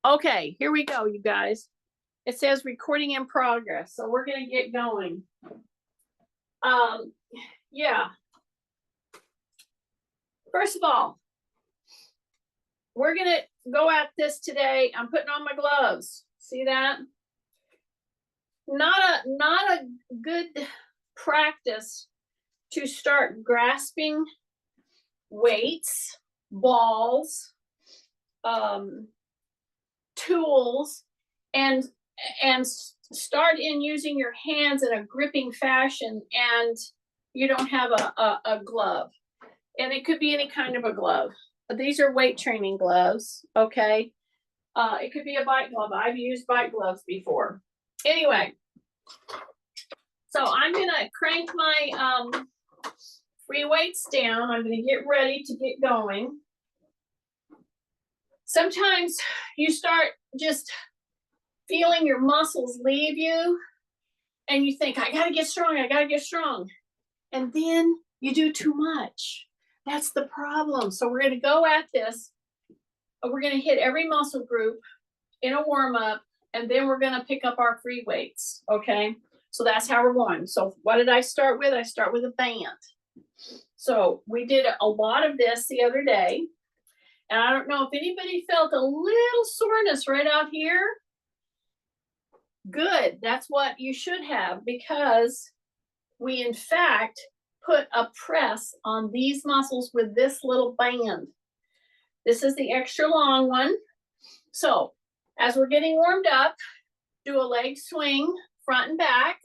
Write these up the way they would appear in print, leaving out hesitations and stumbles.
Okay, here we go, you guys. It says recording in progress, so we're gonna get going. Yeah. First of all, we're gonna go at this today. I'm putting on my gloves. See that? Not a good practice to start grasping weights, balls, tools, and start in using your hands in a gripping fashion, and you don't have a glove. And it could be any kind of a glove. But these are weight training gloves, okay? It could be a bike glove. I've used bike gloves before. Anyway, so I'm gonna crank my free weights down. I'm gonna get ready to get going. Sometimes you start just feeling your muscles leave you and you think, I gotta get strong, I gotta get strong. And then you do too much. That's the problem. So we're gonna go at this. We're gonna hit every muscle group in a warm-up, and then we're gonna pick up our free weights, okay? So that's how we're going. So what did I start with? I start with a band. So we did a lot of this the other day, and I don't know if anybody felt a little soreness right out here. Good, that's what you should have, because we in fact put a press on these muscles with this little band. This is the extra long one. So as we're getting warmed up, do a leg swing front and back.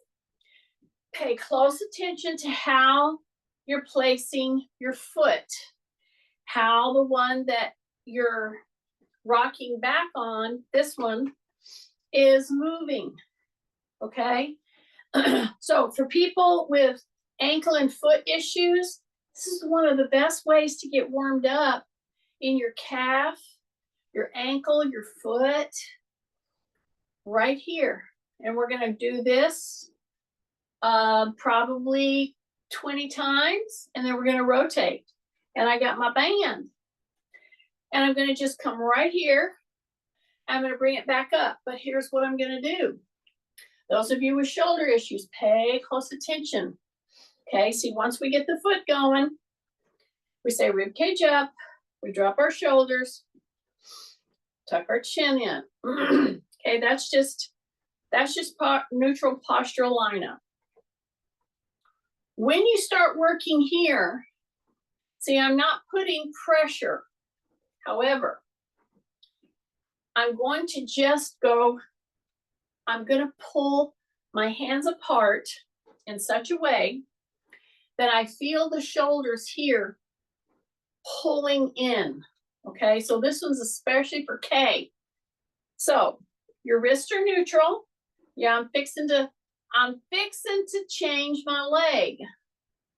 Pay close attention to how you're placing your foot, how the one that you're rocking back on, this one, is moving, okay? So for people with ankle and foot issues, this is one of the best ways to get warmed up in your calf, your ankle, your foot, right here. And we're gonna do this probably 20 times, and then we're gonna rotate. And I got my band. And I'm gonna just come right here. I'm gonna bring it back up, but here's what I'm gonna do. Those of you with shoulder issues, pay close attention. Okay, see, once we get the foot going, we say rib cage up, we drop our shoulders, tuck our chin in. Okay, that's just neutral postural lineup. When you start working here, see, I'm not putting pressure. However, I'm going to just go, I'm going to pull my hands apart in such a way that I feel the shoulders here pulling in. Okay, so this one's especially for K. So your wrists are neutral. Yeah, I'm fixing to change my leg.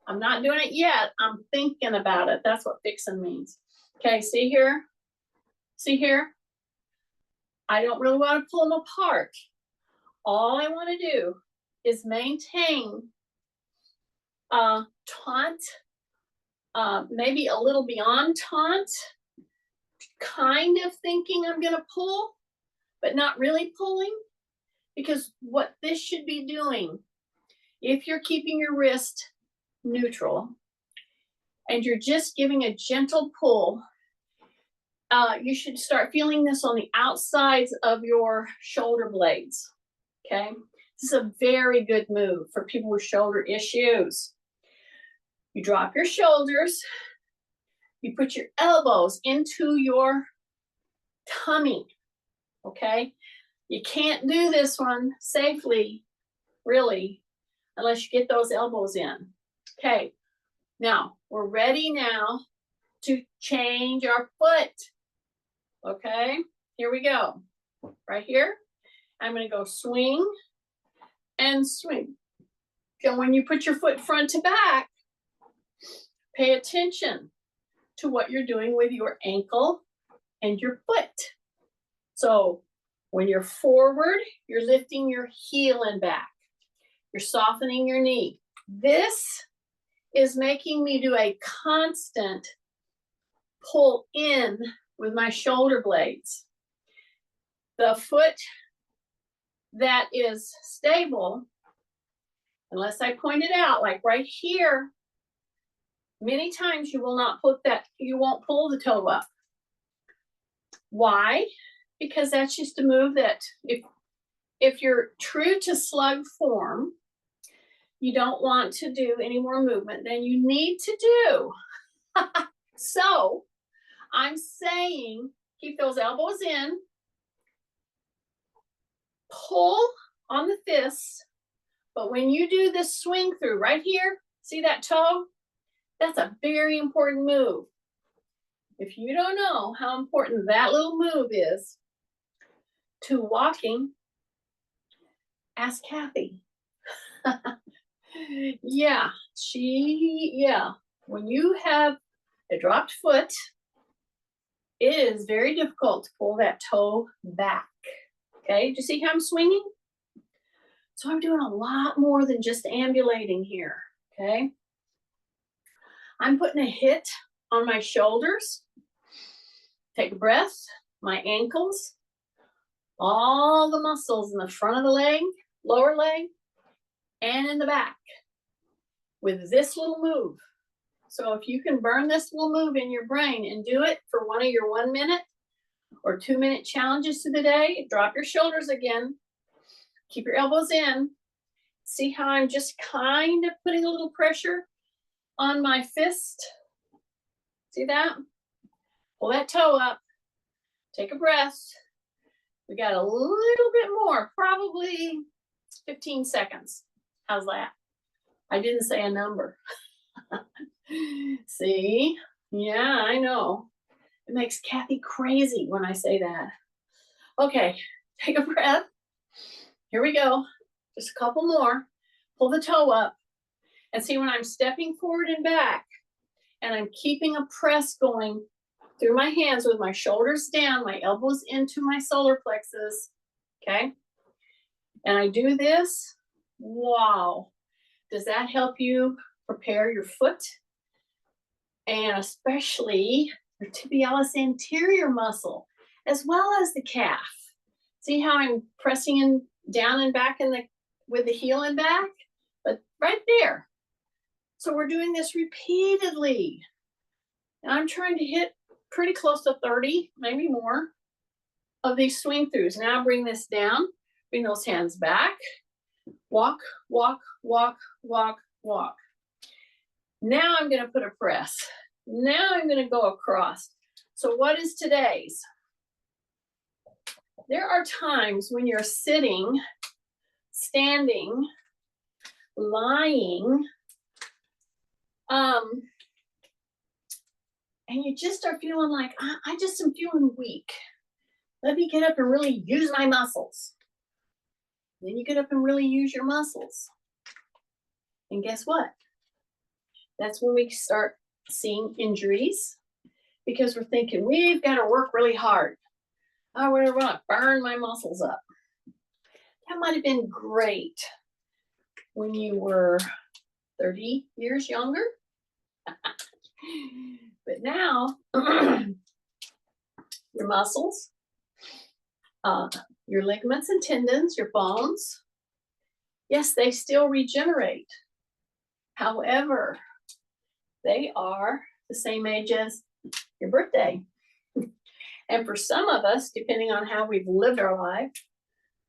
I'm not doing it yet. I'm thinking about it. That's what fixing means. Okay, see here? See here? I don't really want to pull them apart. All I want to do is maintain taunt, maybe a little beyond taunt, kind of thinking I'm going to pull, but not really pulling, because what this should be doing, if you're keeping your wrist neutral and you're just giving a gentle pull, you should start feeling this on the outsides of your shoulder blades, okay? This is a very good move for people with shoulder issues. You drop your shoulders, you put your elbows into your tummy, okay? You can't do this one safely, really, unless you get those elbows in. Okay, now we're ready now to change our foot. Okay, here we go. Right here, I'm gonna go swing and swing. So when you put your foot front to back, pay attention to what you're doing with your ankle and your foot. So when you're forward, you're lifting your heel and back. You're softening your knee. This is making me do a constant pull in with my shoulder blades. The foot that is stable, unless I point it out, like right here, many times you will not put that, you won't pull the toe up. Why? Because that's just a move that if you're true to slug form, you don't want to do any more movement than you need to do. So I'm saying keep those elbows in, pull on the fists, but when you do this swing through right here, see that toe? That's a very important move. If you don't know how important that little move is to walking, ask Kathy. Yeah, when you have a dropped foot, it is very difficult to pull that toe back. Okay, do you see how I'm swinging? So I'm doing a lot more than just ambulating here, okay? I'm putting a hit on my shoulders. Take a breath, my ankles, all the muscles in the front of the leg, lower leg, and in the back with this little move. So if you can burn this little move in your brain and do it for one of your 1 minute or 2 minute challenges to the day, drop your shoulders again, keep your elbows in. See how I'm just kind of putting a little pressure on my fist? See that? Pull that toe up, take a breath. We got a little bit more, probably 15 seconds. How's that? I didn't say a number. See? Yeah, I know. It makes Kathy crazy when I say that. Okay, take a breath. Here we go. Just a couple more. Pull the toe up. And see when I'm stepping forward and back, and I'm keeping a press going through my hands with my shoulders down, my elbows into my solar plexus, okay? And I do this, wow. Does that help you prepare your foot? And especially your tibialis anterior muscle, as well as the calf. See how I'm pressing in down and back with the heel and back? But right there. So we're doing this repeatedly. And I'm trying to hit pretty close to 30, maybe more, of these swing throughs. Now bring this down, bring those hands back, walk, walk, walk, walk, walk. Now I'm gonna put a press. Now I'm gonna go across. So what is today's? There are times when you're sitting, standing, lying, and you just are feeling like, I just am feeling weak. Let me get up and really use my muscles. Then you get up and really use your muscles. And guess what? That's when we start seeing injuries because we're thinking we've got to work really hard. Oh, we're going to burn my muscles up. That might have been great when you were 30 years younger. But now, your muscles, your ligaments and tendons, your bones, yes, they still regenerate. However, they are the same age as your birthday. And for some of us, depending on how we've lived our life,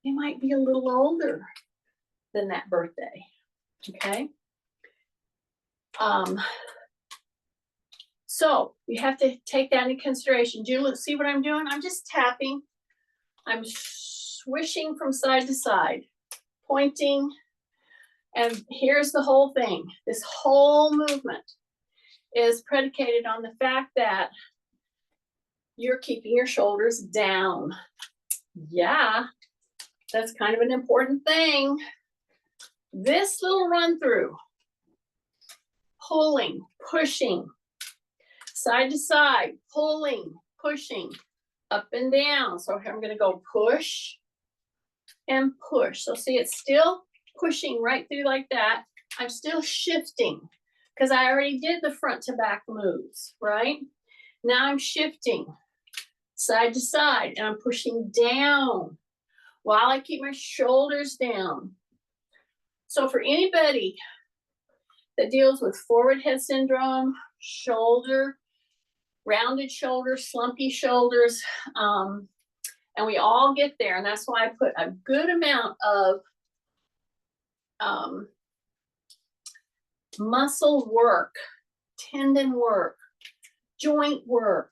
they might be a little older than that birthday, okay? So you have to take that into consideration. Do you see what I'm doing? I'm just tapping. I'm swishing from side to side, pointing. And here's the whole thing. This whole movement is predicated on the fact that you're keeping your shoulders down. Yeah, that's kind of an important thing. This little run through, pulling, pushing, side to side, pulling, pushing, up and down. So I'm going to go push and push. So see, it's still pushing right through like that. I'm still shifting because I already did the front to back moves, right? Now I'm shifting. side to side, and I'm pushing down while I keep my shoulders down. So for anybody that deals with forward head syndrome, rounded shoulders, slumpy shoulders, and we all get there, and that's why I put a good amount of muscle work, tendon work, joint work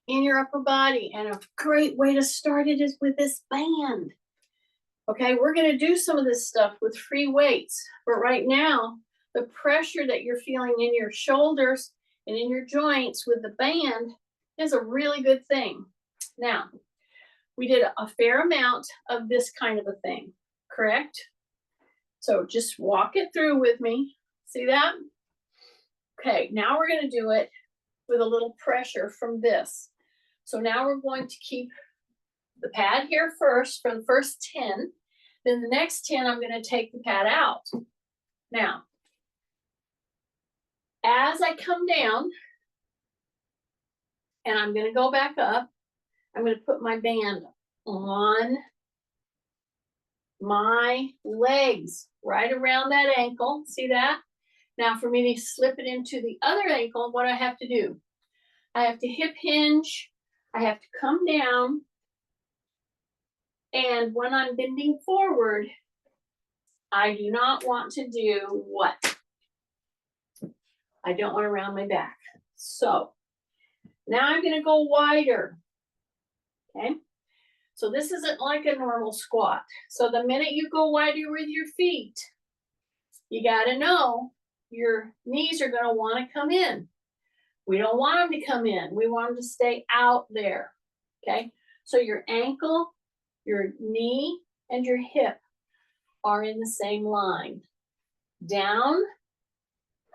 in your upper body. And a great way to start it is with this band. Okay, we're going to do some of this stuff with free weights, but right now, the pressure that you're feeling in your shoulders and in your joints with the band is a really good thing. Now, we did a fair amount of this kind of a thing, correct? So just walk it through with me. See that? Okay, now we're going to do it with a little pressure from this. So now we're going to keep the pad here first for the first 10. Then the next 10, I'm going to take the pad out. Now, as I come down, and I'm going to go back up, I'm going to put my band on my legs, right around that ankle. See that? Now for me to slip it into the other ankle, what do I have to do? I have to hip hinge. I have to come down. And when I'm bending forward, I do not want to do what? I don't want to round my back. So now I'm going to go wider. Okay. So this isn't like a normal squat. So the minute you go wider with your feet, you got to know your knees are going to want to come in. We don't want them to come in. We want them to stay out there. Okay. So your ankle, your knee, and your hip are in the same line. Down,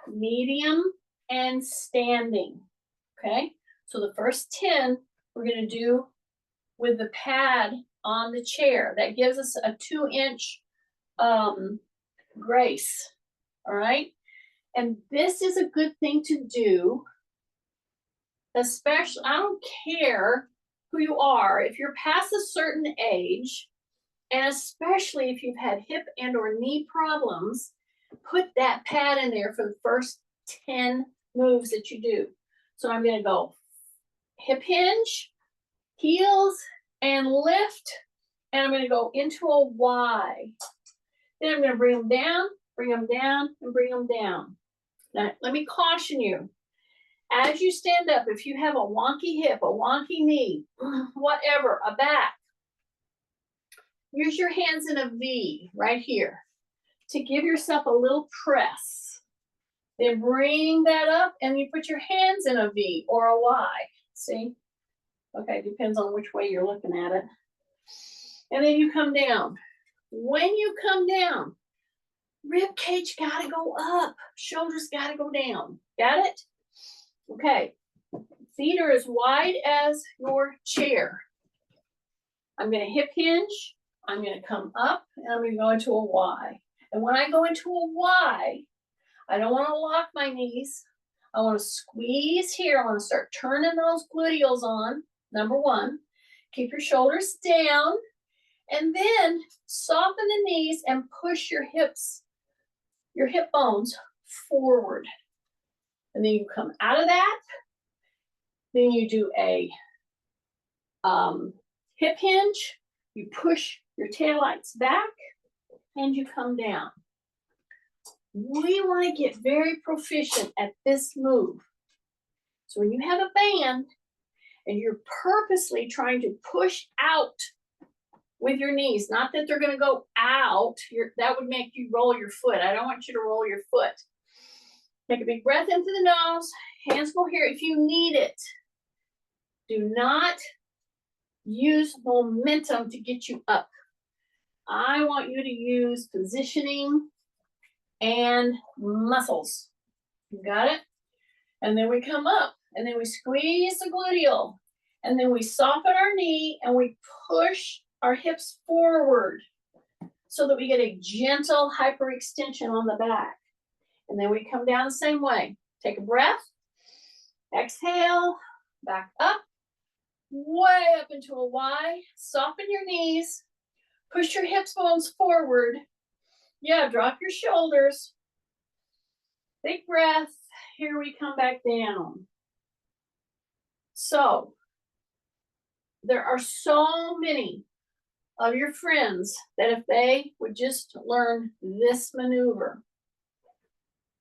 medium, and standing. Okay. So the first 10 we're going to do with the pad on the chair. That gives us a 2-inch grace. All right. And this is a good thing to do, especially, I don't care who you are, if you're past a certain age, and especially if you've had hip and or knee problems, put that pad in there for the first 10 moves that you do. So I'm going to go hip hinge, heels, and lift, and I'm going to go into a Y. Then I'm going to bring them down, and bring them down. Now, let me caution you. As you stand up, if you have a wonky hip, a wonky knee, whatever, a back, use your hands in a V right here to give yourself a little press. Then bring that up and you put your hands in a V or a Y. See? Okay, depends on which way you're looking at it. And then you come down. When you come down, rib cage got to go up. Shoulders got to go down. Got it? Okay. Feet are as wide as your chair. I'm going to hip hinge. I'm going to come up and I'm going to go into a Y. And when I go into a Y, I don't want to lock my knees. I want to squeeze here. I want to start turning those gluteals on. Number 1, keep your shoulders down and then soften the knees and push your hips, your hip bones forward. And then you come out of that. Then you do a hip hinge. You push your taillights back and you come down. We want to get very proficient at this move. So when you have a band and you're purposely trying to push out with your knees, not that they're going to go out, that would make you roll your foot. I don't want you to roll your foot. Take a big breath into the nose, hands go here if you need it. Do not use momentum to get you up. I want you to use positioning and muscles. You got it? And then we come up and then we squeeze the gluteal and then we soften our knee and we push our hips forward so that we get a gentle hyperextension on the back. And then we come down the same way. Take a breath, exhale, back up, way up into a Y. Soften your knees. Push your hips bones forward. Yeah, drop your shoulders. Big breath. Here we come back down. So, there are so many of your friends that if they would just learn this maneuver,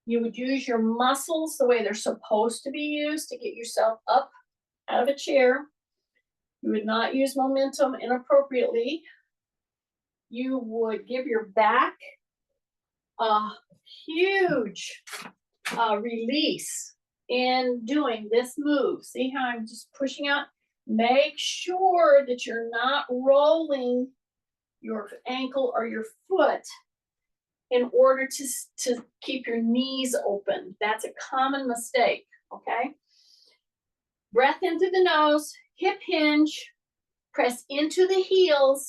you would use your muscles the way they're supposed to be used to get yourself up out of a chair. You would not use momentum inappropriately. You would give your back a huge release in doing this move. See how I'm just pushing out? Make sure that you're not rolling your ankle or your foot in order to keep your knees open. That's a common mistake, okay? Breath into the nose, hip hinge, press into the heels.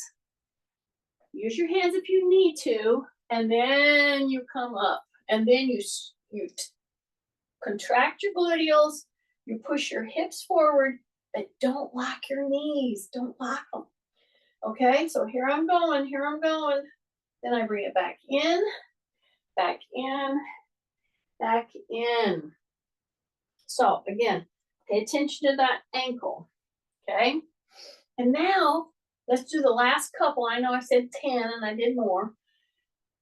Use your hands if you need to, and then you come up. And then you contract your gluteals, you push your hips forward, but don't lock your knees. Don't lock them. Okay, so here I'm going, here I'm going. Then I bring it back in, back in, back in. So again, pay attention to that ankle, okay? And now, let's do the last couple. I know I said 10 and I did more.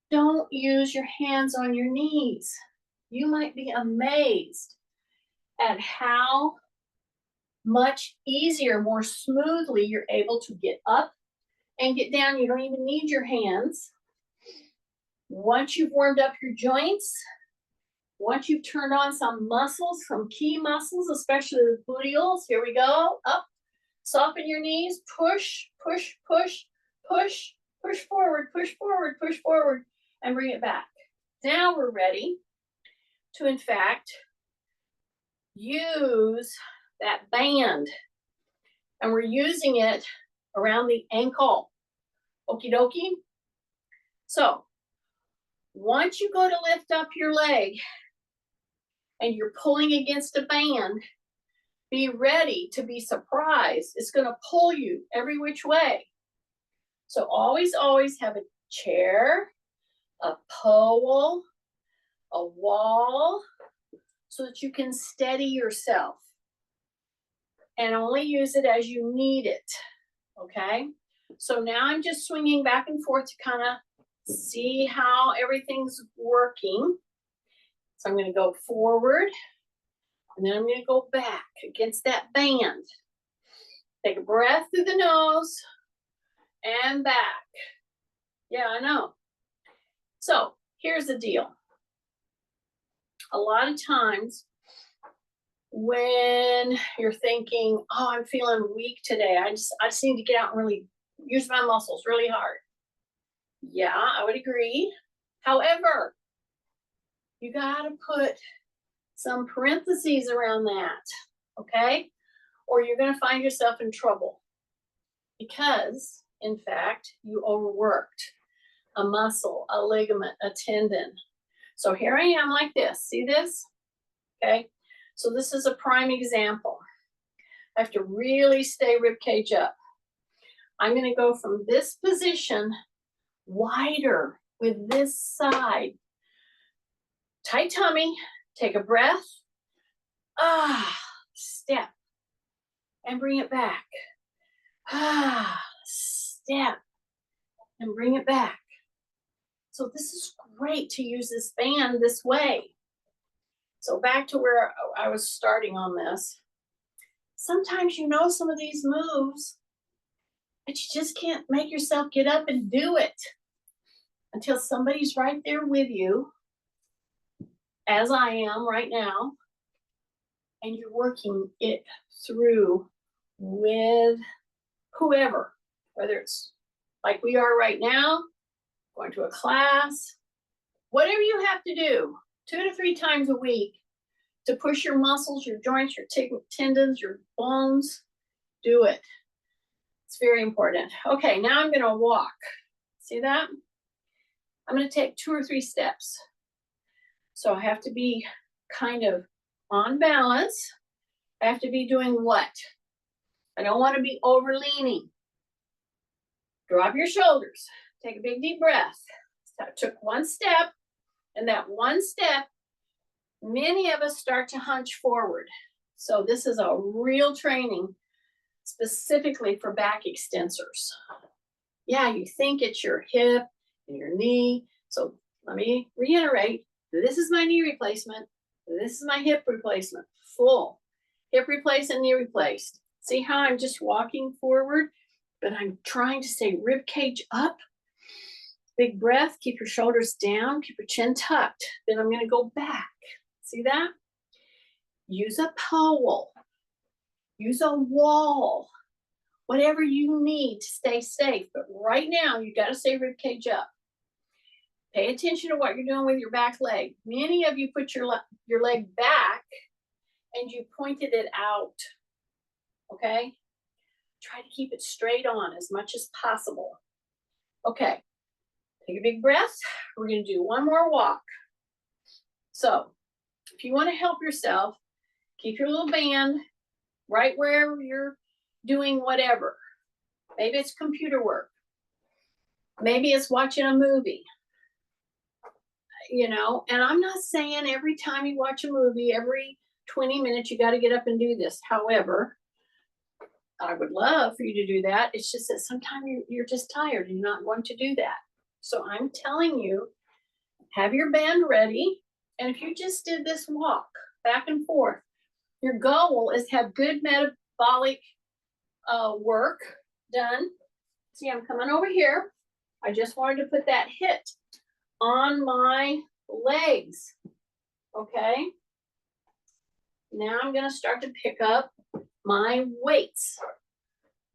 Don't use your hands on your knees. You might be amazed at how much easier, more smoothly you're able to get up and get down. You don't even need your hands. Once you've warmed up your joints, once you've turned on some muscles, some key muscles, especially the gluteals, here we go, up, soften your knees, push, push, push, push, push forward, push forward, push forward, and bring it back. Now we're ready to, in fact, use that band, and we're using it around the ankle. Okie dokie. So once you go to lift up your leg and you're pulling against a band, be ready to be surprised. It's going to pull you every which way. So always, always have a chair, a pole, a wall, so that you can steady yourself. And only use it as you need it, okay? So now I'm just swinging back and forth to kind of see how everything's working. So I'm going to go forward, and then I'm going to go back against that band. Take a breath through the nose and back. Yeah, I know. So here's the deal. A lot of times when you're thinking, oh, I'm feeling weak today, I just need to get out and really use my muscles really hard. Yeah, I would agree. However, you got to put some parentheses around that, okay? Or you're going to find yourself in trouble because, in fact, you overworked a muscle, a ligament, a tendon. So here I am like this. See this? Okay. So this is a prime example. I have to really stay rib cage up. I'm going to go from this position wider with this side. Tight tummy. Take a breath. Step. And bring it back. Step. And bring it back. So this is great to use this band this way. So back to where I was starting on this. Sometimes you know some of these moves, but you just can't make yourself get up and do it until somebody's right there with you, as I am right now, and you're working it through with whoever, whether it's like we are right now, going to a class, whatever you have to do 2 to 3 times a week to push your muscles, your joints, your tendons, your bones, do it. It's very important. Okay, now I'm gonna walk. See that? I'm gonna take 2 or 3 steps. So I have to be kind of on balance. I have to be doing what? I don't want to be over leaning. Drop your shoulders. Take a big deep breath. So I took one step, and that one step, many of us start to hunch forward. So this is a real training specifically for back extensors. Yeah, you think it's your hip and your knee. So let me reiterate, this is my knee replacement. This is my hip replacement, full. Hip replaced and knee replaced. See how I'm just walking forward, but I'm trying to stay rib cage up. Big breath, keep your shoulders down, keep your chin tucked. Then I'm gonna go back. See that? Use a pole, use a wall, whatever you need to stay safe. But right now, you gotta stay rib cage up. Pay attention to what you're doing with your back leg. Many of you put your leg back and you pointed it out, okay? Try to keep it straight on as much as possible. Okay, take a big breath. We're gonna do one more walk. So, if you wanna help yourself, keep your little band right where you're doing whatever. Maybe it's computer work. Maybe it's watching a movie. You know, and I'm not saying every time you watch a movie, every 20 minutes, you got to get up and do this. However, I would love for you to do that. It's just that sometimes you're just tired and you're not going to do that. So I'm telling you, have your band ready. And if you just did this walk back and forth, your goal is to have good metabolic work done. See, I'm coming over here. I just wanted to put that hit on my legs. Okay. Now I'm going to start to pick up my weights.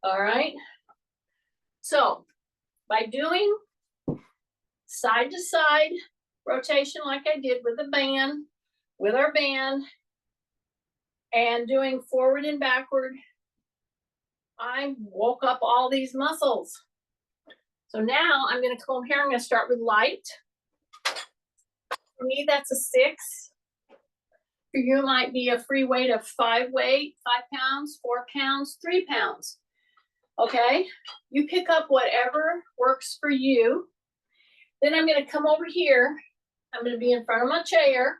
All right. So by doing side to side rotation like I did with the band, with our band, and doing forward and backward, I woke up all these muscles. So now I'm going to come here. I'm going to start with light. For me, that's a 6. For you, it might be a free weight of 5 pounds, 4 pounds, 3 pounds. Okay, you pick up whatever works for you. Then I'm going to come over here. I'm going to be in front of my chair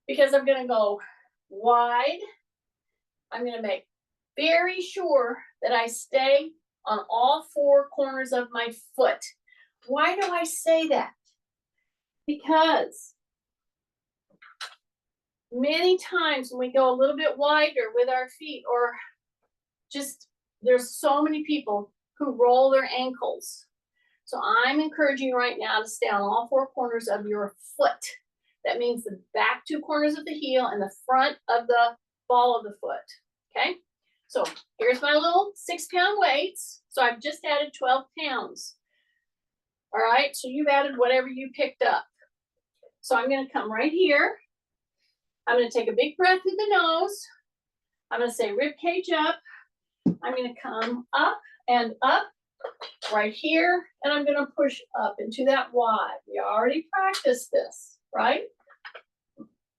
because I'm going to go wide. I'm going to make very sure that I stay on all 4 corners of my foot. Why do I say that? Because many times when we go a little bit wider with our feet, or just there's so many people who roll their ankles. So I'm encouraging you right now to stay on all 4 corners of your foot. That means the back 2 corners of the heel and the front of the ball of the foot. Okay, so here's my little 6-pound weights. So I've just added 12 pounds. All right, so you've added whatever you picked up. So I'm going to come right here. I'm going to take a big breath through the nose. I'm going to say rib cage up. I'm going to come up and up right here. And I'm going to push up into that wide. We already practiced this, right?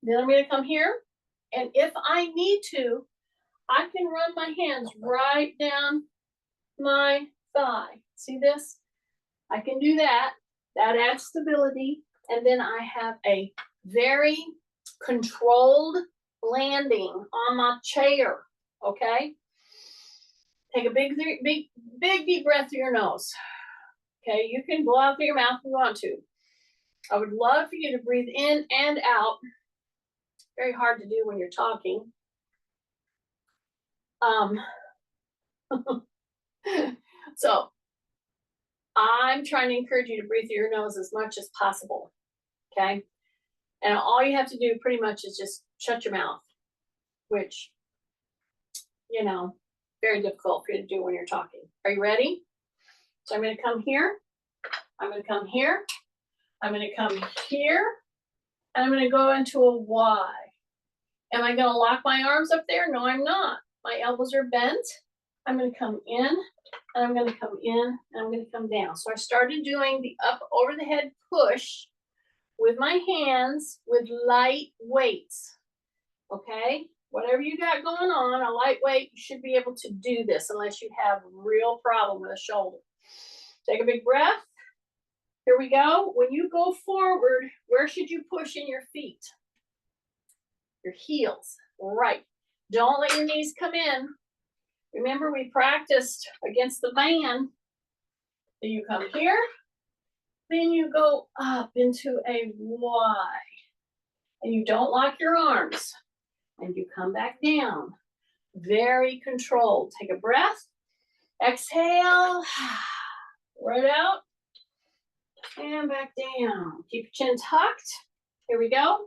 Then I'm going to come here. And if I need to, I can run my hands right down my thigh. See this? I can do that. That adds stability. And then I have a very controlled landing on my chair. Okay? Take a big deep breath through your nose. Okay, you can blow out through your mouth if you want to. I would love for you to breathe in and out. Very hard to do when you're talking. So I'm trying to encourage you to breathe through your nose as much as possible. Okay, and all you have to do pretty much is just shut your mouth, which, you know, very difficult for you to do when you're talking. Are you ready? So I'm going to come here. I'm going to come here. I'm going to come here. And I'm going to go into a Y. Am I going to lock my arms up there? No, I'm not. My elbows are bent. I'm going to come in, and I'm going to come in, and I'm going to come down. So I started doing the up over the head push with my hands with light weights. Okay? whatever you got going on, a lightweight, you should be able to do this unless you have a real problem with a shoulder. Take a big breath. Here we go. When you go forward, where should you push in your feet? Your heels. Right. Don't let your knees come in. Remember, we practiced against the man. So you come here, then you go up into a Y. And you don't lock your arms. And you come back down. Very controlled. Take a breath. Exhale. Right out. And back down. Keep your chin tucked. Here we go.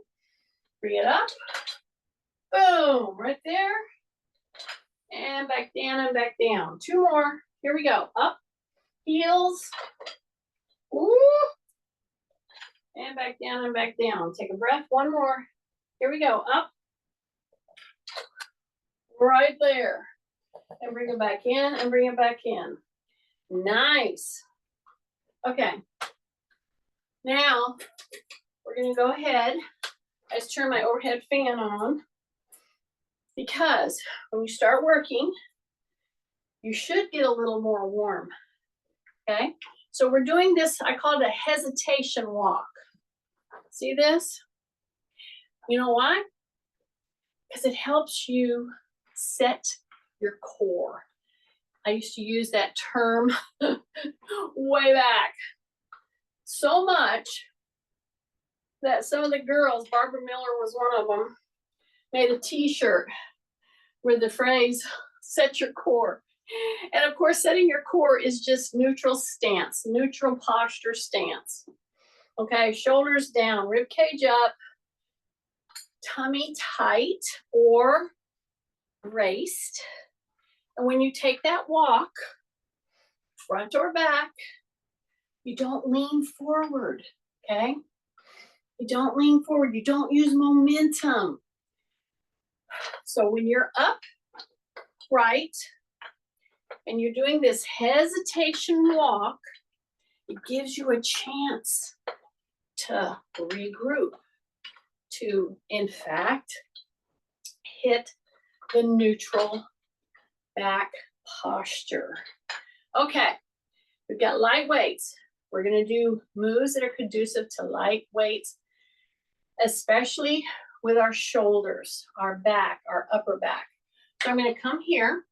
Bring it up. Boom. Right there. And back down and back down. Two more. Here we go. Up. Heels. Ooh. And back down and back down. Take a breath. One more. Here we go. Up. Right there. And bring it back in and bring it back in. Nice. Okay. Now, we're going to go ahead. I just turn my overhead fan on because when you start working, you should get a little more warm. Okay? So we're doing this, I call it a hesitation walk. See this? You know why? Because it helps you set your core. I used to use that term way back. So much that some of the girls, Barbara Miller was one of them, made a t-shirt with the phrase, set your core. And of course, setting your core is just neutral stance, neutral posture stance. Okay, shoulders down, rib cage up, tummy tight or braced. And when you take that walk, front or back, you don't lean forward, okay? You don't lean forward. You don't use momentum. So when you're upright and you're doing this hesitation walk, it gives you a chance to regroup, to, in fact, hit the neutral back posture. Okay, we've got light weights. We're going to do moves that are conducive to light weights, especially with our shoulders, our back, our upper back. So I'm going to come here.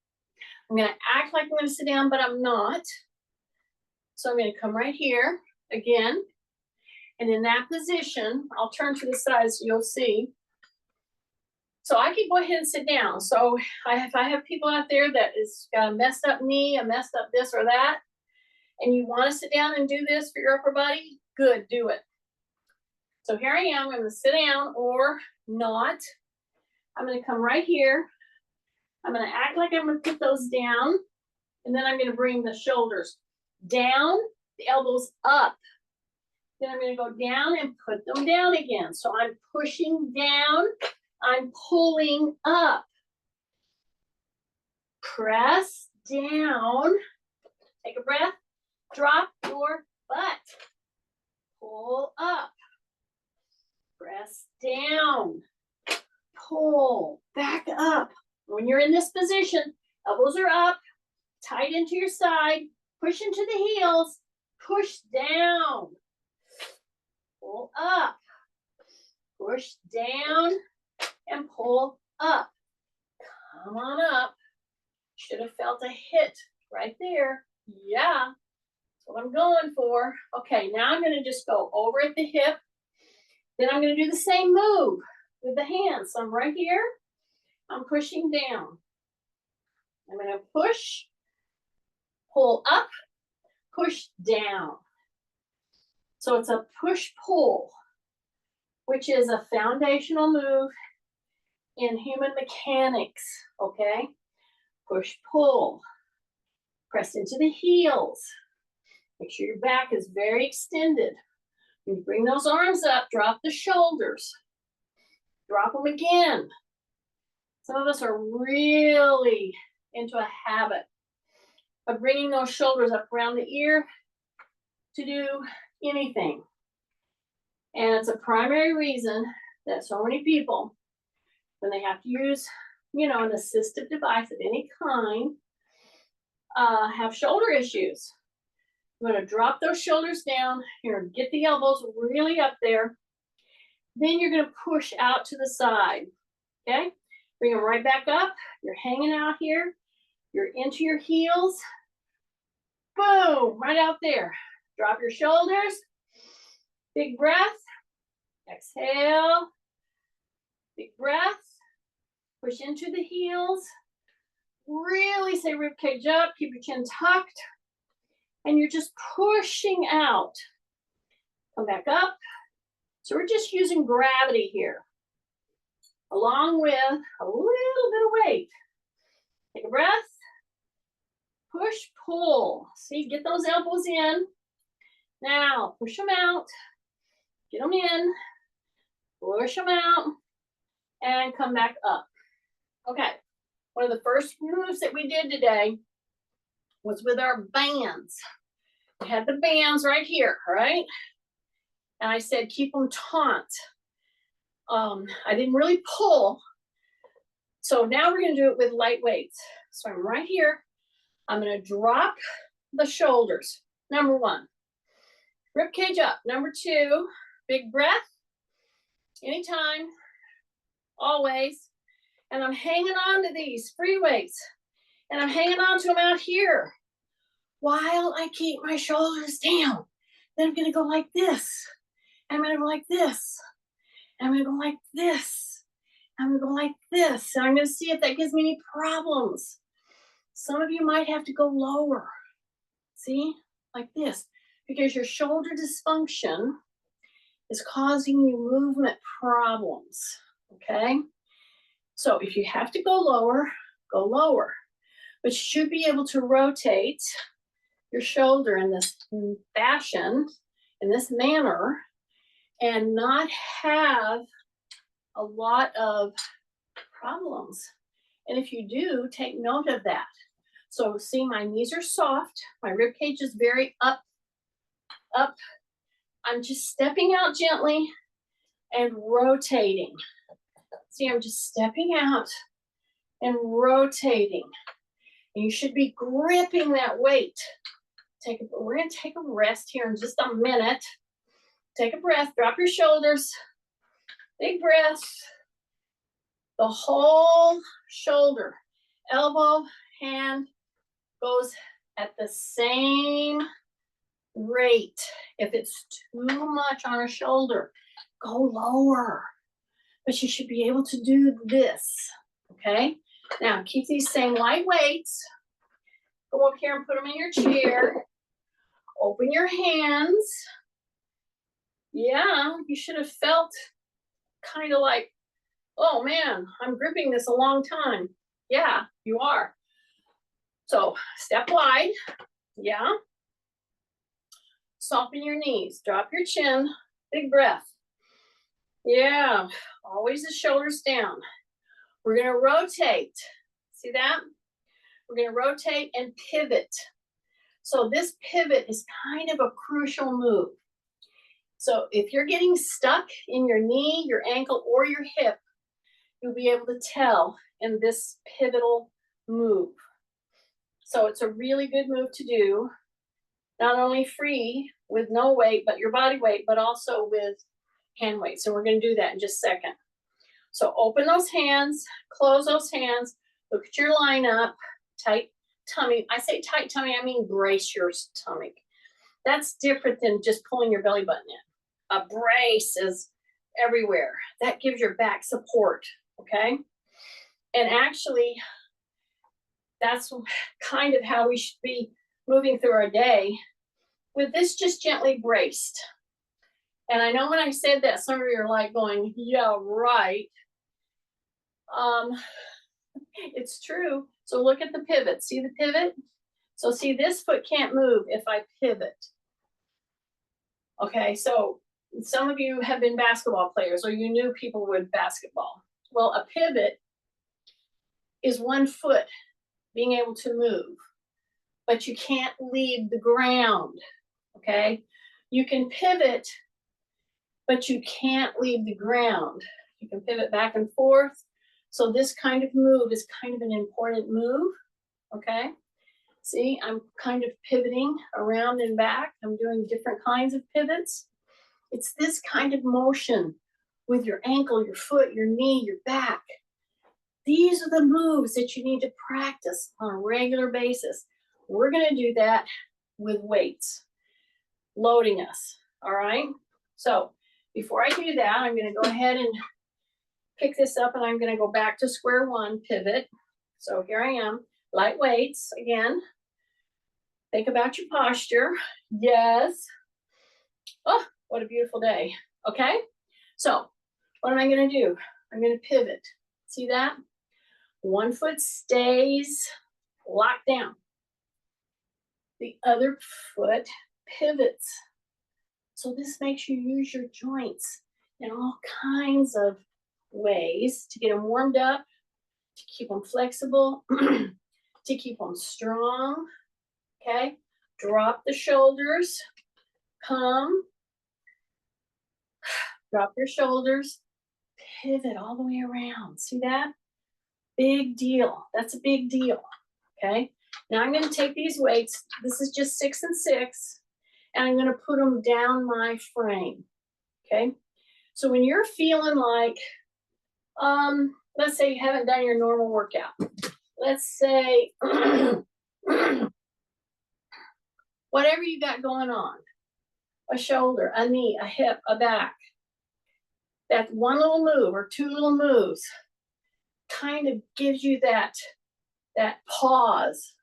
I'm going to act like I'm going to sit down, but I'm not. So I'm going to come right here again. And in that position, I'll turn to the side so you'll see. So I can go ahead and sit down. So if I have people out there that is got a messed up knee, a messed up this or that, and you want to sit down and do this for your upper body, good, do it. So here I am, I'm going to sit down or not. I'm going to come right here. I'm going to act like I'm going to put those down, and then I'm going to bring the shoulders down, the elbows up. Then I'm going to go down and put them down again. So I'm pushing down, I'm pulling up. Press down, take a breath, drop your butt, pull up, press down, pull back up. When you're in this position, elbows are up, tight into your side, push into the heels, push down, pull up, push down, and pull up. Come on up. Should have felt a hit right there. Yeah, that's what I'm going for. Okay, now I'm going to just go over at the hip. Then I'm going to do the same move with the hands. So I'm right here. I'm pushing down. I'm going to push, pull up, push down. So it's a push-pull, which is a foundational move in human mechanics, okay? Push-pull. Press into the heels. Make sure your back is very extended. When you bring those arms up, drop the shoulders. Drop them again. Some of us are really into a habit of bringing those shoulders up around the ear to do anything. And it's a primary reason that so many people when they have to use, an assistive device of any kind, have shoulder issues. I'm going to drop those shoulders down. You're going to get the elbows really up there. Then you're going to push out to the side, okay? Bring them right back up. You're hanging out here. You're into your heels. Boom, right out there. Drop your shoulders. Big breath. Exhale. Big breath. Push into the heels. Really say rib cage up. Keep your chin tucked. And you're just pushing out. Come back up. So we're just using gravity here, along with a little bit of weight. Take a breath. Push, pull. See, get those elbows in. Now, push them out. Get them in. Push them out. And come back up. Okay. One of the first moves that we did today was with our bands. We had the bands right here, right? And I said, keep them taut. I didn't really pull. So now we're going to do it with light weights. So I'm right here. I'm going to drop the shoulders. Number one, rib cage up. Number two, big breath. Anytime, always. And I'm hanging on to these free weights. And I'm hanging on to them out here while I keep my shoulders down. Then I'm going to go like this. I'm going to go like this. I'm going to go like this. I'm going to go like this. And I'm going to see if that gives me any problems. Some of you might have to go lower. See? Like this. Because your shoulder dysfunction is causing you movement problems. Okay? So if you have to go lower, go lower. But you should be able to rotate your shoulder in this fashion, in this manner, and not have a lot of problems. And if you do, take note of that. So see, my knees are soft. My rib cage is very up. I'm just stepping out gently and rotating. See, I'm just stepping out and rotating. And you should be gripping that weight. We're going to take a rest here in just a minute. Take a breath, drop your shoulders, big breath. The whole shoulder, elbow, hand goes at the same rate. If it's too much on a shoulder, go lower. But you should be able to do this, okay? Now, keep these same light weights. Go up here and put them in your chair. Open your hands. Yeah, you should have felt kind of like, oh man, I'm gripping this a long time. Yeah, you are. So step wide. Yeah. Soften your knees. Drop your chin. Big breath. Yeah. Always the shoulders down. We're going to rotate. See that? We're going to rotate and pivot. So this pivot is kind of a crucial move. So if you're getting stuck in your knee, your ankle, or your hip, you'll be able to tell in this pivotal move. So it's a really good move to do, not only free with no weight, but your body weight, but also with hand weight. So we're going to do that in just a second. So open those hands, close those hands, look at your lineup, tight tummy. I say tight tummy, I mean brace your stomach. That's different than just pulling your belly button in. A brace is everywhere. That gives your back support, okay? And actually, that's kind of how we should be moving through our day, with this just gently braced. And I know when I said that, some of you are like going, yeah, right. It's true. So look at the pivot. See the pivot? So see, this foot can't move if I pivot. Okay, so some of you have been basketball players, or you knew people with basketball. Well, a pivot is one foot being able to move, but you can't leave the ground, okay? You can pivot, but you can't leave the ground. You can pivot back and forth, So this kind of move is kind of an important move, okay? See, I'm kind of pivoting around and back. I'm doing different kinds of pivots. It's this kind of motion with your ankle, your foot, your knee, your back. These are the moves that you need to practice on a regular basis. We're going to do that with weights, loading us, all right? So before I do that, I'm going to go ahead and pick this up, and I'm going to go back to square one, pivot. So here I am, light weights again. Think about your posture. Yes. Oh, what a beautiful day. Okay. So what am I going to do? I'm going to pivot. See that? One foot stays locked down. The other foot pivots. So this makes you use your joints in all kinds of ways to get them warmed up, to keep them flexible, to keep them strong. Okay, drop the shoulders, come, drop your shoulders, pivot all the way around. See that? Big deal. That's a big deal. Okay, now I'm going to take these weights. This is just 6 and 6, and I'm going to put them down my frame. Okay, so when you're feeling like, let's say you haven't done your normal workout. Let's say, whatever you got going on, a shoulder, a knee, a hip, a back, that one little move or two little moves kind of gives you that pause.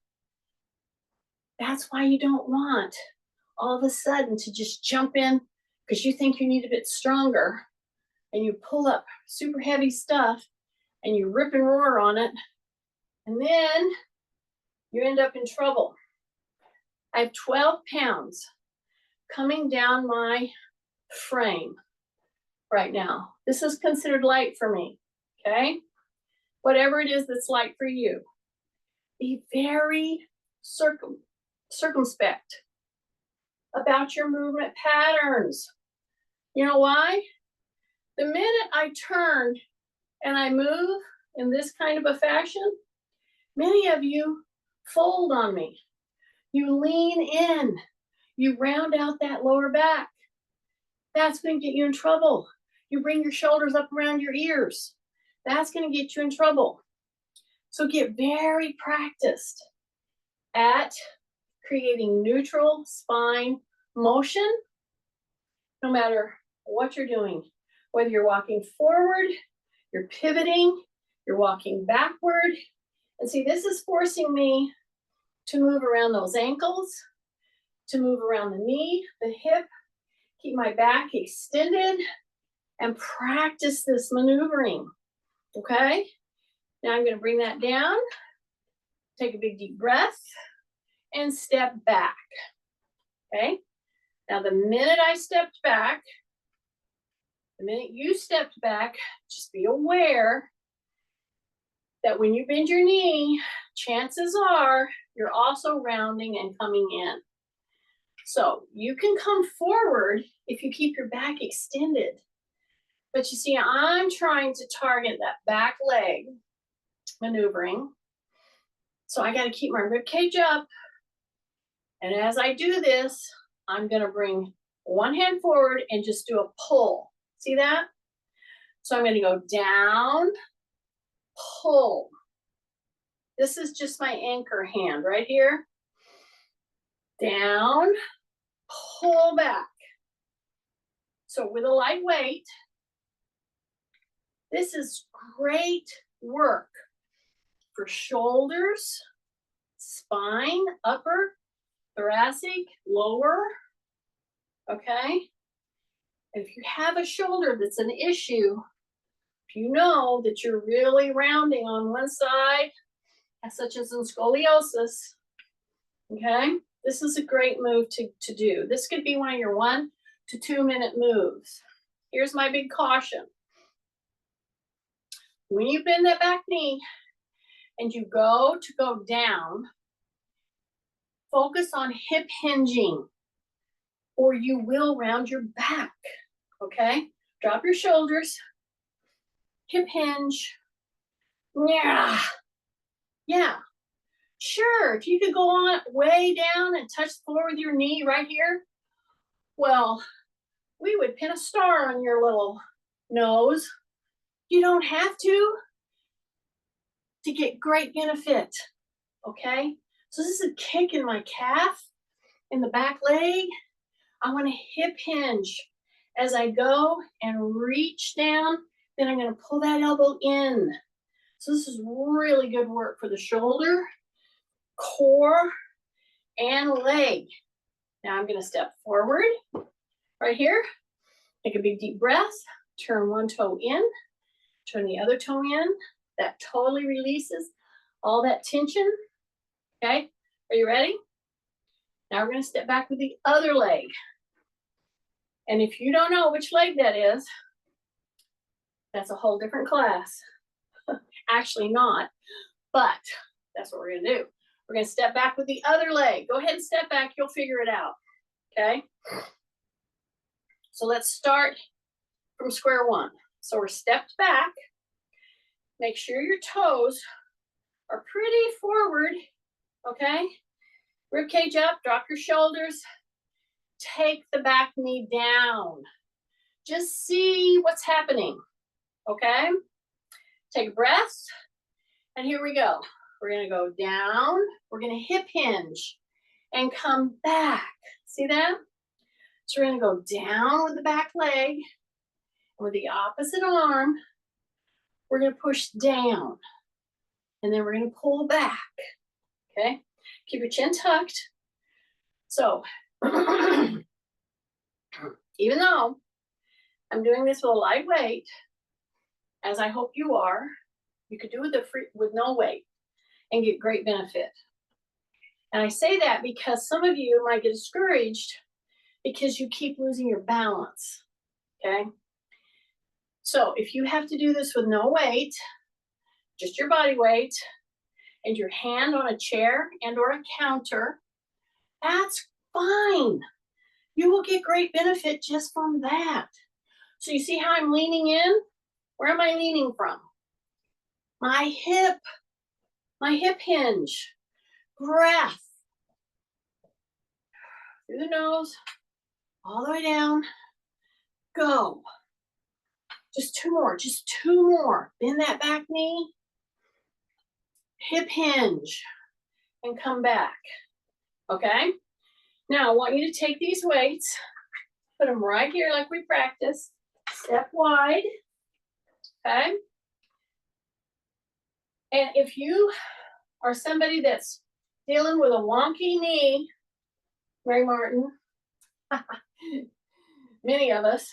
That's why you don't want all of a sudden to just jump in because you think you need a bit stronger, and you pull up super heavy stuff and you rip and roar on it, and then you end up in trouble. I have 12 pounds coming down my frame right now. This is considered light for me, okay? Whatever it is that's light for you. Be very circumspect about your movement patterns. You know why? The minute I turn and I move in this kind of a fashion, many of you fold on me. You lean in. You round out that lower back. That's going to get you in trouble. You bring your shoulders up around your ears. That's going to get you in trouble. So get very practiced at creating neutral spine motion, no matter what you're doing. Whether you're walking forward, you're pivoting, you're walking backward. And see, this is forcing me to move around those ankles, to move around the knee, the hip, keep my back extended, and practice this maneuvering, okay? Now I'm gonna bring that down, take a big deep breath, and step back, okay? Now the minute I stepped back, the minute you stepped back, just be aware that when you bend your knee, chances are you're also rounding and coming in. So you can come forward if you keep your back extended. But you see, I'm trying to target that back leg maneuvering. So I got to keep my rib cage up. And as I do this, I'm going to bring one hand forward and just do a pull. See that? So I'm going to go down, pull. This is just my anchor hand right here. Down, pull back. So with a light weight, this is great work for shoulders, spine, upper, thoracic, lower, okay? And if you have a shoulder that's an issue, if you know that you're really rounding on one side, such as in scoliosis, okay? This is a great move to do. This could be one of your 1 to 2 minute moves. Here's my big caution. When you bend that back knee and you go down, focus on hip hinging, or you will round your back, okay? Drop your shoulders, hip hinge, Yeah. Yeah. Sure. If you could go on way down and touch the floor with your knee right here, well, we would pin a star on your little nose. You don't have to get great benefit. Okay. So this is a kick in my calf, in the back leg. I want to hip hinge as I go and reach down. Then I'm going to pull that elbow in. So this is really good work for the shoulder, core, and leg. Now I'm going to step forward right here. Take a big deep breath. Turn one toe in. Turn the other toe in. That totally releases all that tension. Okay, are you ready? Now we're going to step back with the other leg. And if you don't know which leg that is, that's a whole different class. Actually not, but that's what we're going to do. We're going to step back with the other leg. Go ahead and step back. You'll figure it out. Okay? So let's start from square one. So we're stepped back. Make sure your toes are pretty forward. Okay? Rib cage up. Drop your shoulders. Take the back knee down. Just see what's happening. Okay? Take a breath. And here we go. We're going to go down. We're going to hip hinge and come back. See that? So we're going to go down with the back leg. And with the opposite arm, we're going to push down. And then we're going to pull back. Okay? Keep your chin tucked. So, even though I'm doing this with a light weight, as I hope you are, you could do it with no weight and get great benefit. And I say that because some of you might get discouraged because you keep losing your balance. Okay? So if you have to do this with no weight, just your body weight, and your hand on a chair and or a counter, that's fine. You will get great benefit just from that. So you see how I'm leaning in? Where am I leaning from? My hip hinge. Breath. Through the nose, all the way down. Go. Just two more. Bend that back knee. Hip hinge and come back. Okay? Now I want you to take these weights, put them right here like we practiced. Step wide. Okay? And if you are somebody that's dealing with a wonky knee, Mary Martin, many of us,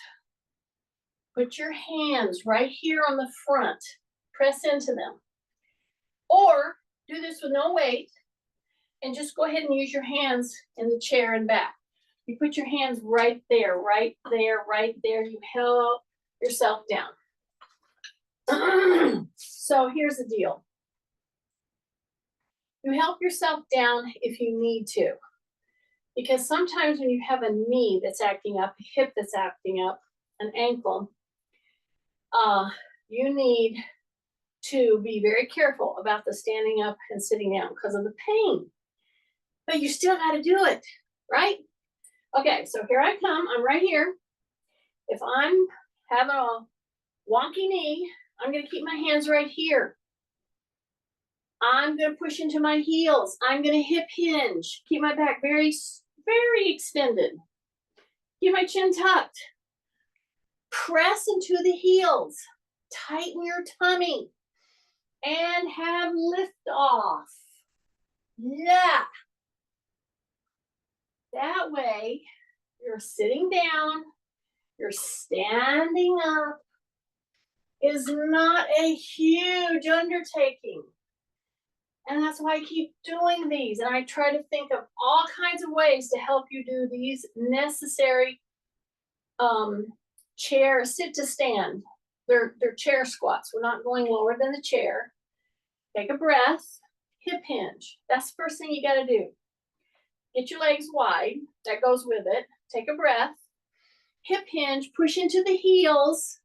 put your hands right here on the front. Press into them. Or do this with no weight and just go ahead and use your hands in the chair and back. You put your hands right there, right there, right there. You help yourself down. So here's the deal. You help yourself down if you need to. Because sometimes when you have a knee that's acting up, a hip that's acting up, an ankle, you need to be very careful about the standing up and sitting down because of the pain. But you still got to do it, right? Okay, so here I come. I'm right here. If I'm having a wonky knee, I'm going to keep my hands right here. I'm going to push into my heels. I'm going to hip hinge. Keep my back very, very extended. Keep my chin tucked. Press into the heels. Tighten your tummy. And have lift off. Yeah. That way, you're sitting down, you're standing up. Is not a huge undertaking. And that's why I keep doing these. And I try to think of all kinds of ways to help you do these necessary chair, sit to stand. They're chair squats. We're not going lower than the chair. Take a breath, hip hinge. That's the first thing you got to do. Get your legs wide. That goes with it. Take a breath. Hip hinge. Push into the heels.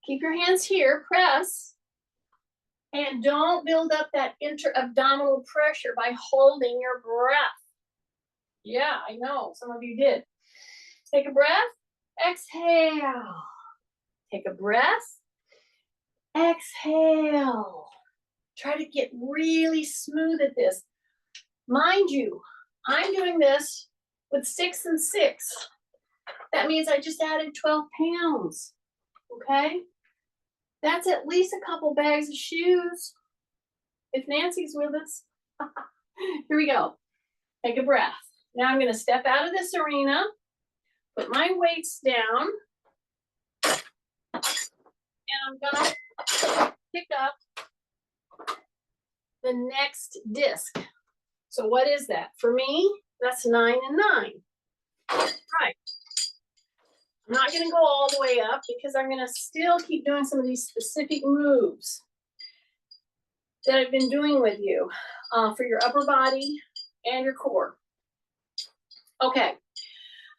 Keep your hands here. Press. And don't build up that inter-abdominal pressure by holding your breath. Yeah, I know, some of you did. Take a breath, exhale. Take a breath, exhale. Try to get really smooth at this. Mind you, I'm doing this with 6 and 6. That means I just added 12 pounds, okay? That's at least a couple bags of shoes. If Nancy's with us. Here we go. Take a breath. Now I'm gonna step out of this arena, put my weights down, and I'm gonna pick up the next disc. So what is that? For me, that's 9 and 9. Right. I'm not gonna go all the way up because I'm gonna still keep doing some of these specific moves that I've been doing with you for your upper body and your core. Okay,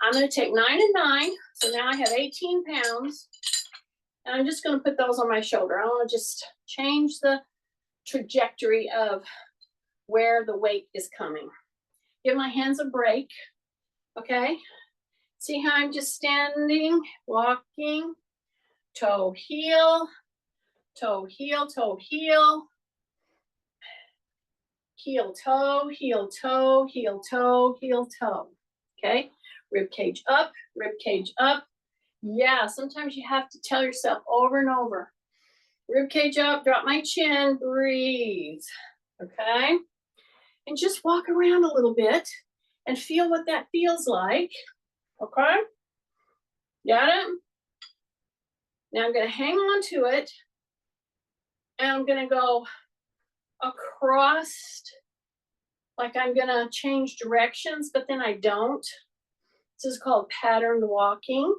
I'm gonna take 9 and 9, so now I have 18 pounds, and I'm just gonna put those on my shoulder. I wanna just change the trajectory of where the weight is coming. Give my hands a break, okay? See how I'm just standing, walking, toe, heel, toe, heel, toe, heel, heel, toe, heel, toe, heel, toe, heel, toe. Okay, rib cage up, rib cage up. Yeah, sometimes you have to tell yourself over and over. Rib cage up, drop my chin, breathe. Okay, and just walk around a little bit and feel what that feels like. Okay, got it? Now I'm going to hang on to it, and I'm going to go across, like I'm going to change directions, but then I don't. This is called patterned walking.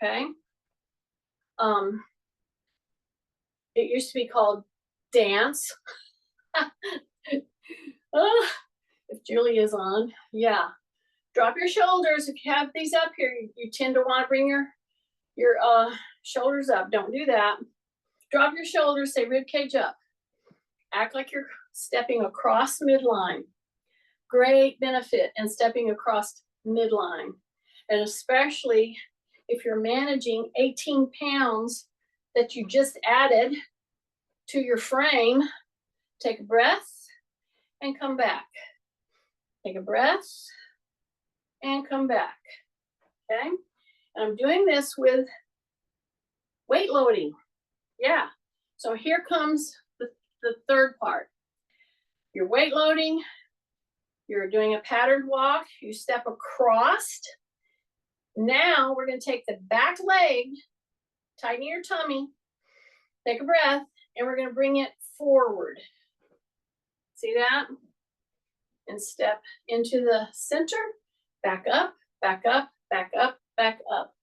Okay. It used to be called dance. Oh, if Julie is on, yeah. Drop your shoulders. If you have these up here, you tend to want to bring your shoulders up. Don't do that. Drop your shoulders, say rib cage up. Act like you're stepping across midline. Great benefit in stepping across midline. And especially if you're managing 18 pounds that you just added to your frame, take a breath and come back. Take a breath and come back, okay? And I'm doing this with weight loading, yeah. So here comes the third part. You're weight loading, you're doing a patterned walk, you step across. Now we're gonna take the back leg, tighten your tummy, take a breath, and we're gonna bring it forward. See that? And step into the center, back up, back up, back up, back up.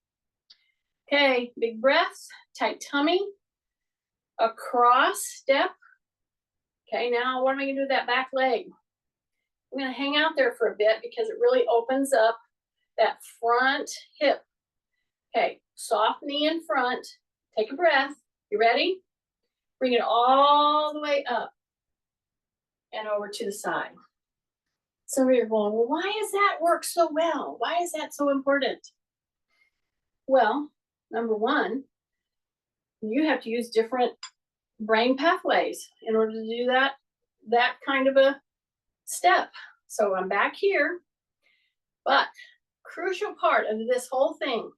Okay, big breaths, tight tummy, across step. Okay, now what am I gonna do with that back leg? I'm gonna hang out there for a bit because it really opens up that front hip. Okay, soft knee in front, take a breath. You ready? Bring it all the way up and over to the side. Some of you are going, well, why does that work so well? Why is that so important? Well, number one, you have to use different brain pathways in order to do that kind of a step. So I'm back here, but crucial part of this whole thing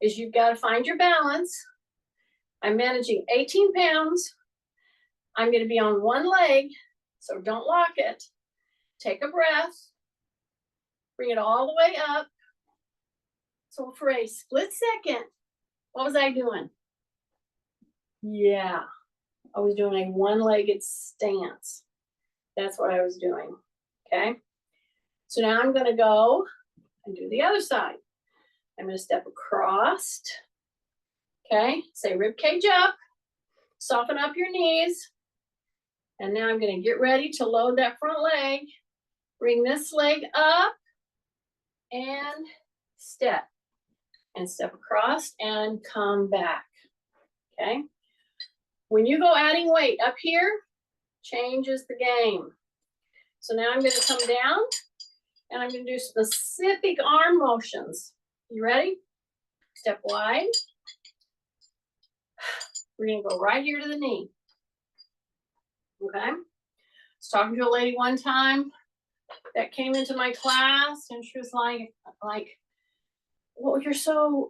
is you've got to find your balance. I'm managing 18 pounds. I'm going to be on one leg, so don't lock it. Take a breath. Bring it all the way up. So for a split second, what was I doing? Yeah, I was doing a one-legged stance. That's what I was doing, okay? So now I'm gonna go and do the other side. I'm gonna step across, okay? Say rib cage up, soften up your knees. And now I'm gonna get ready to load that front leg. Bring this leg up and step. And step across and come back, okay? When you go adding weight up here, changes the game. So now I'm going to come down and I'm going to do specific arm motions. You ready? Step wide. We're going to go right here to the knee. Okay. I was talking to a lady one time that came into my class and she was like, well, you're so,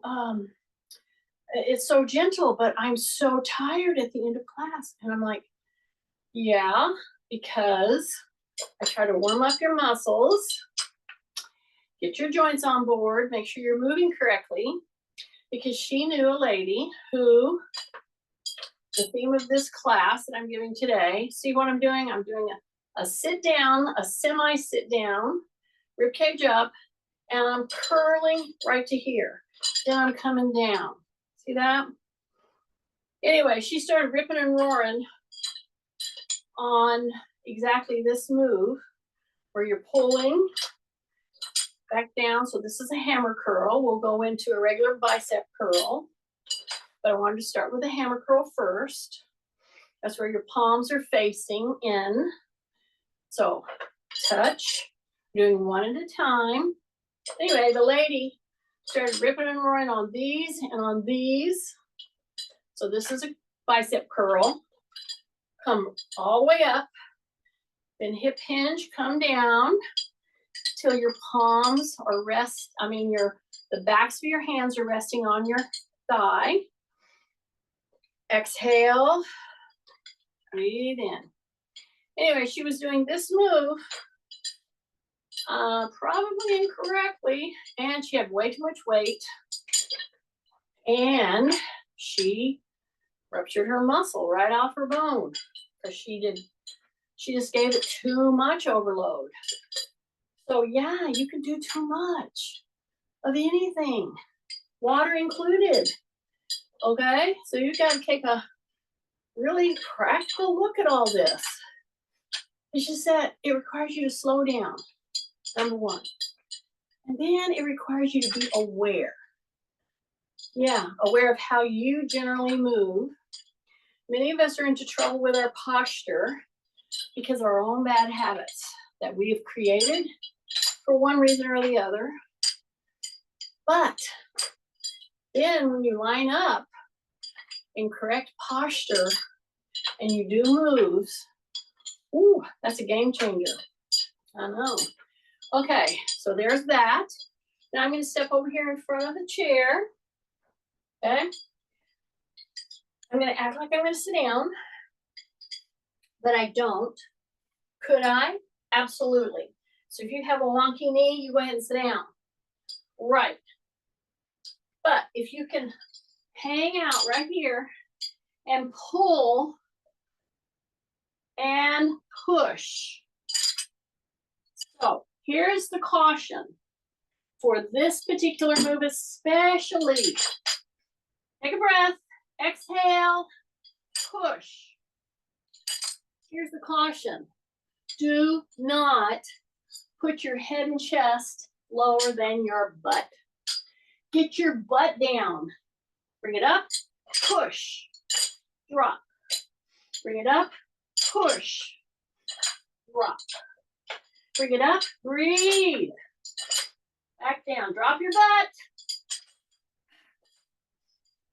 it's so gentle, but I'm so tired at the end of class. And I'm like, yeah, because I try to warm up your muscles, get your joints on board, make sure you're moving correctly, because she knew a lady who, the theme of this class that I'm giving today, see what I'm doing? I'm doing a sit down, a semi sit down, rib cage up, and I'm curling right to here. Then I'm coming down. See that? Anyway, she started ripping and roaring on exactly this move where you're pulling back down. So this is a hammer curl. We'll go into a regular bicep curl, but I wanted to start with a hammer curl first. That's where your palms are facing in. So touch, doing one at a time. Anyway, the lady started ripping and roaring on these and on these. So this is a bicep curl. Come all the way up, then hip hinge, come down till your palms are the backs of your hands are resting on your thigh. Exhale, breathe in. Anyway, she was doing this move probably incorrectly, and she had way too much weight, and she ruptured her muscle right off her bone because she just gave it too much overload. So yeah, you can do too much of anything, water included. Okay, so you got to take a really practical look at all this. It's just that it requires you to slow down, number one. And then it requires you to be aware. Yeah, aware of how you generally move. Many of us are into trouble with our posture because of our own bad habits that we have created for one reason or the other. But then when you line up in correct posture and you do moves, ooh, that's a game changer. I know. Okay, so there's that. Now I'm going to step over here in front of the chair. Okay. I'm going to act like I'm going to sit down, but I don't. Could I? Absolutely. So if you have a wonky knee, you go ahead and sit down. Right. But if you can hang out right here and pull and push. So here's the caution for this particular move especially. Take a breath, exhale, push. Here's the caution. Do not put your head and chest lower than your butt. Get your butt down. Bring it up, push, drop. Bring it up, push, drop. Bring it up, breathe. Back down, drop your butt.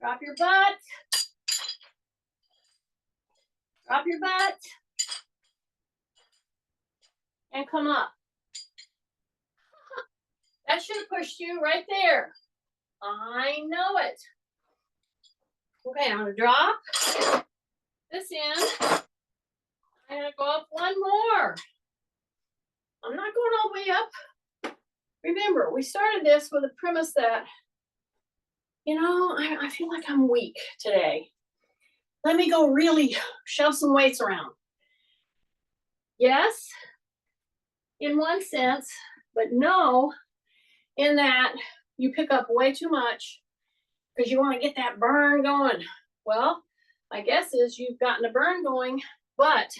Drop your butt. Drop your butt. And come up. That should have pushed you right there. I know it. Okay, I'm going to drop this in. I'm going to go up one more. I'm not going all the way up. Remember, we started this with a premise that, I feel like I'm weak today. Let me go really shove some weights around. Yes, in one sense, but no, in that you pick up way too much because you want to get that burn going. Well, my guess is you've gotten a burn going, but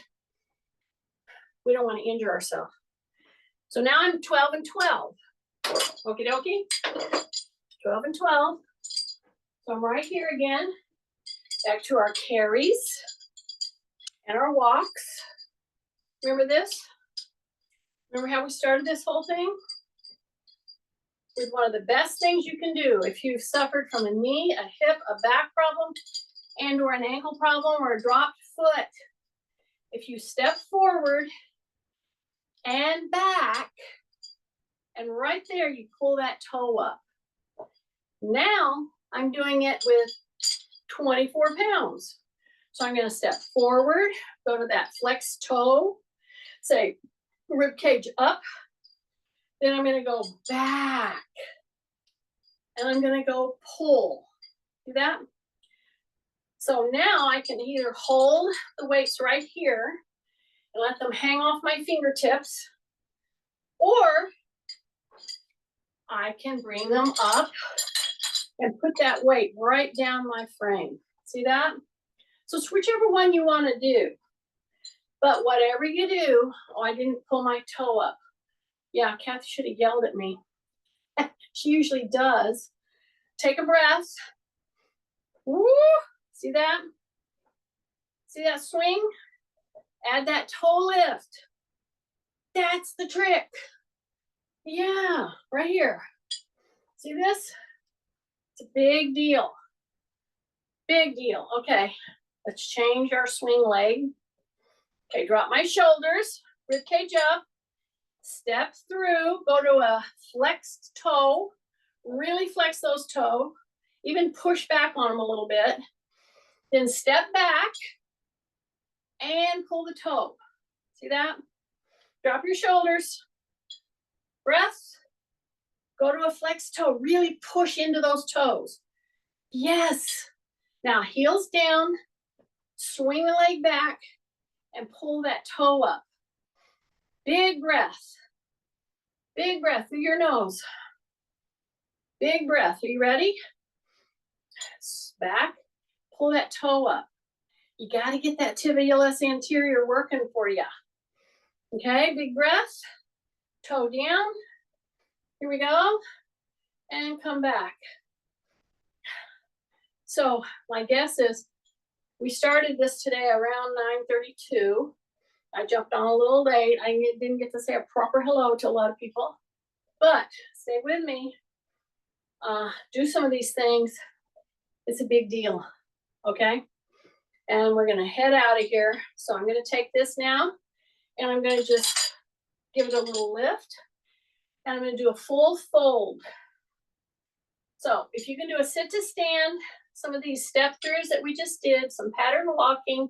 we don't want to injure ourselves. So now I'm 12 and 12. Okie dokie. 12 and 12. So I'm right here again. Back to our carries. and our walks. Remember this? Remember how we started this whole thing? It's one of the best things you can do if you've suffered from a knee, a hip, a back problem, and or an ankle problem or a dropped foot. If you step forward and back, and right there you pull that toe up. Now I'm doing it with 24 pounds. So I'm going to step forward, go to that flex toe, say rib cage up. Then I'm going to go back. And I'm going to go pull. See that? So now I can either hold the weights right here and let them hang off my fingertips, or I can bring them up and put that weight right down my frame. See that? So it's whichever one you want to do. But whatever you do, oh, I didn't pull my toe up. Yeah, Kathy should have yelled at me. She usually does. Take a breath. Woo! See that? See that swing? Add that toe lift. That's the trick. Yeah, right here. See this? It's a big deal. Big deal. Okay, let's change our swing leg. Okay, drop my shoulders, rib cage up, step through, go to a flexed toe, really flex those toes, even push back on them a little bit. Then step back and pull the toe. See that? Drop your shoulders, breath, go to a flexed toe, really push into those toes. Yes. Now heels down, swing the leg back, and pull that toe up. Big breath. Big breath through your nose. Big breath. Are you ready? Back. Pull that toe up. You got to get that tibialis anterior working for you. Okay, big breath. Toe down. Here we go. And come back. So my guess is we started this today around 9:32. I jumped on a little late. I didn't get to say a proper hello to a lot of people, but stay with me. Do some of these things. It's a big deal, okay? And we're gonna head out of here. So I'm gonna take this now, and I'm gonna just give it a little lift, and I'm gonna do a full fold. So if you can do a sit to stand, some of these step throughs that we just did, some pattern walking,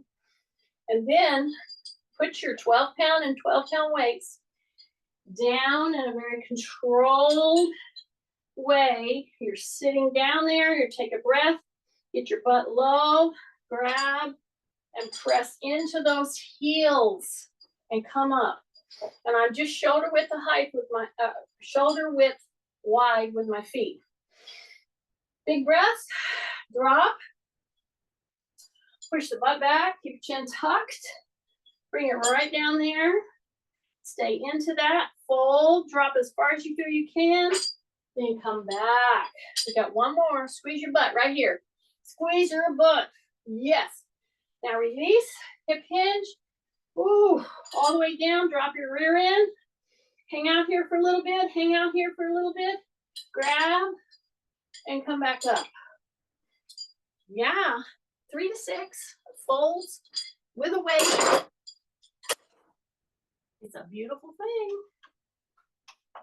and then put your 12-pound and 12-pound weights down in a very controlled way. You're sitting down there, you take a breath, get your butt low, grab, and press into those heels and come up. And I'm just shoulder width height with my, shoulder width wide with my feet. Big breath, drop, push the butt back, keep your chin tucked. Bring it right down there. Stay into that. Fold. Drop as far as you feel you can. Then come back. We got one more. Squeeze your butt right here. Squeeze your butt. Yes. Now release. Hip hinge. Ooh. All the way down. Drop your rear end. Hang out here for a little bit. Hang out here for a little bit. Grab. And come back up. Yeah. 3 to 6. Folds with a weight. It's a beautiful thing.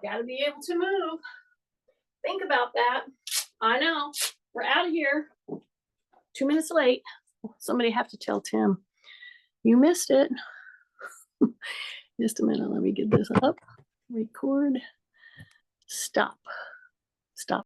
Got to be able to move. Think about that. I know. We're out of here. 2 minutes late. Somebody have to tell Tim, you missed it. Just a minute. Let me get this up. Record. Stop. Stop.